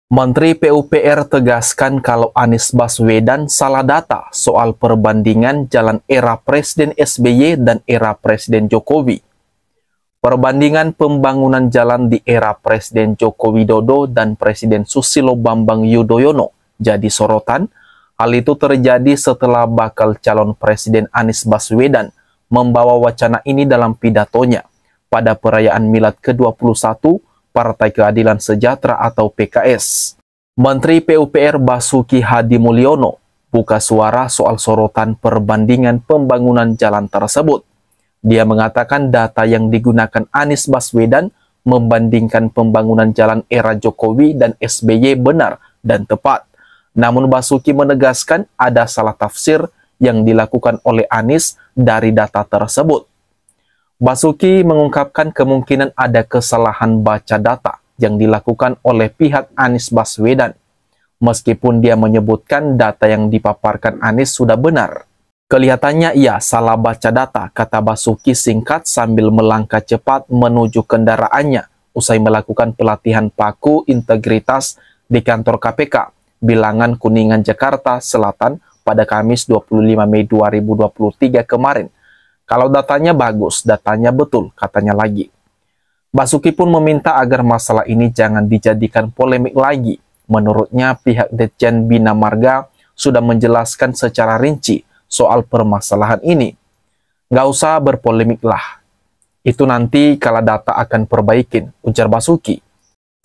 Menteri PUPR tegaskan kalau Anies Baswedan salah data soal perbandingan jalan era Presiden SBY dan era Presiden Jokowi. Perbandingan pembangunan jalan di era Presiden Joko Widodo dan Presiden Susilo Bambang Yudhoyono jadi sorotan. Hal itu terjadi setelah bakal calon Presiden Anies Baswedan membawa wacana ini dalam pidatonya pada perayaan Milad ke-21 Partai Keadilan Sejahtera atau PKS. Menteri PUPR Basuki Hadi Mulyono buka suara soal sorotan perbandingan pembangunan jalan tersebut. Dia mengatakan data yang digunakan Anies Baswedan membandingkan pembangunan jalan era Jokowi dan SBY benar dan tepat. Namun Basuki menegaskan ada salah tafsir yang dilakukan oleh Anies dari data tersebut. Basuki mengungkapkan kemungkinan ada kesalahan baca data yang dilakukan oleh pihak Anies Baswedan, meskipun dia menyebutkan data yang dipaparkan Anies sudah benar. Kelihatannya ia salah baca data, kata Basuki singkat sambil melangkah cepat menuju kendaraannya usai melakukan pelatihan paku integritas di kantor KPK, Bilangan Kuningan, Jakarta Selatan pada Kamis 25 Mei 2023 kemarin. Kalau datanya bagus, datanya betul, katanya lagi. Basuki pun meminta agar masalah ini jangan dijadikan polemik lagi. Menurutnya, pihak Ditjen Bina Marga sudah menjelaskan secara rinci soal permasalahan ini. Nggak usah berpolemik lah. Itu nanti kalau data akan perbaikin, ujar Basuki.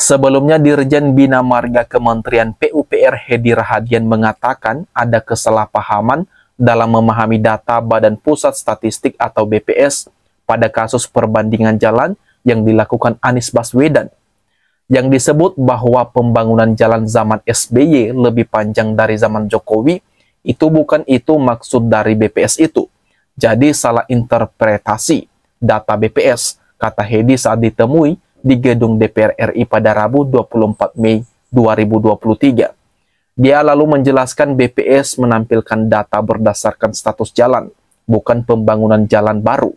Sebelumnya, Dirjen Bina Marga Kementerian PUPR Hedi Rahadian mengatakan ada kesalahpahaman dalam memahami data Badan Pusat Statistik atau BPS pada kasus perbandingan jalan yang dilakukan Anies Baswedan. Yang disebut bahwa pembangunan jalan zaman SBY lebih panjang dari zaman Jokowi, itu bukan itu maksud dari BPS itu. Jadi salah interpretasi data BPS, kata Hedi saat ditemui di gedung DPR RI pada Rabu 24 Mei 2023. Dia lalu menjelaskan BPS menampilkan data berdasarkan status jalan, bukan pembangunan jalan baru.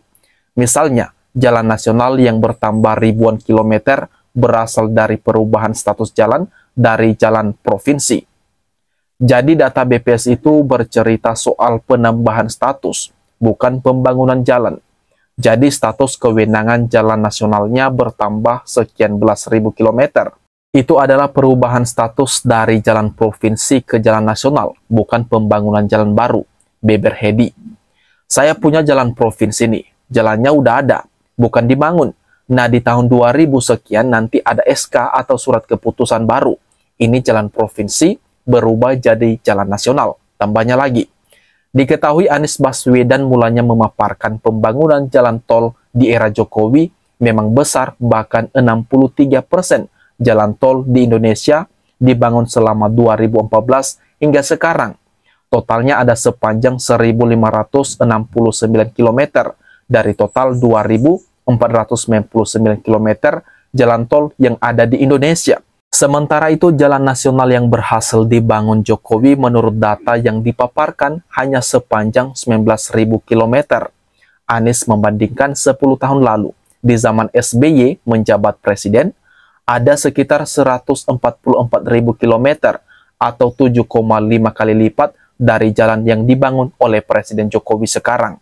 Misalnya, jalan nasional yang bertambah ribuan kilometer berasal dari perubahan status jalan dari jalan provinsi. Jadi data BPS itu bercerita soal penambahan status, bukan pembangunan jalan. Jadi status kewenangan jalan nasionalnya bertambah sekian belas ribu kilometer. Itu adalah perubahan status dari jalan provinsi ke jalan nasional, bukan pembangunan jalan baru, beber Hedi. Saya punya jalan provinsi nih, jalannya udah ada, bukan dibangun. Nah di tahun 2000 sekian nanti ada SK atau surat keputusan baru. Ini jalan provinsi berubah jadi jalan nasional, tambahnya lagi. Diketahui Anies Baswedan mulanya memaparkan pembangunan jalan tol di era Jokowi memang besar, bahkan 63% jalan tol di Indonesia dibangun selama 2014 hingga sekarang. Totalnya ada sepanjang 1.569 km dari total 2.499 km jalan tol yang ada di Indonesia. Sementara itu, jalan nasional yang berhasil dibangun Jokowi menurut data yang dipaparkan hanya sepanjang 19.000 km. Anies membandingkan 10 tahun lalu, di zaman SBY menjabat presiden, ada sekitar 144.000 km atau 7,5 kali lipat dari jalan yang dibangun oleh Presiden Jokowi sekarang.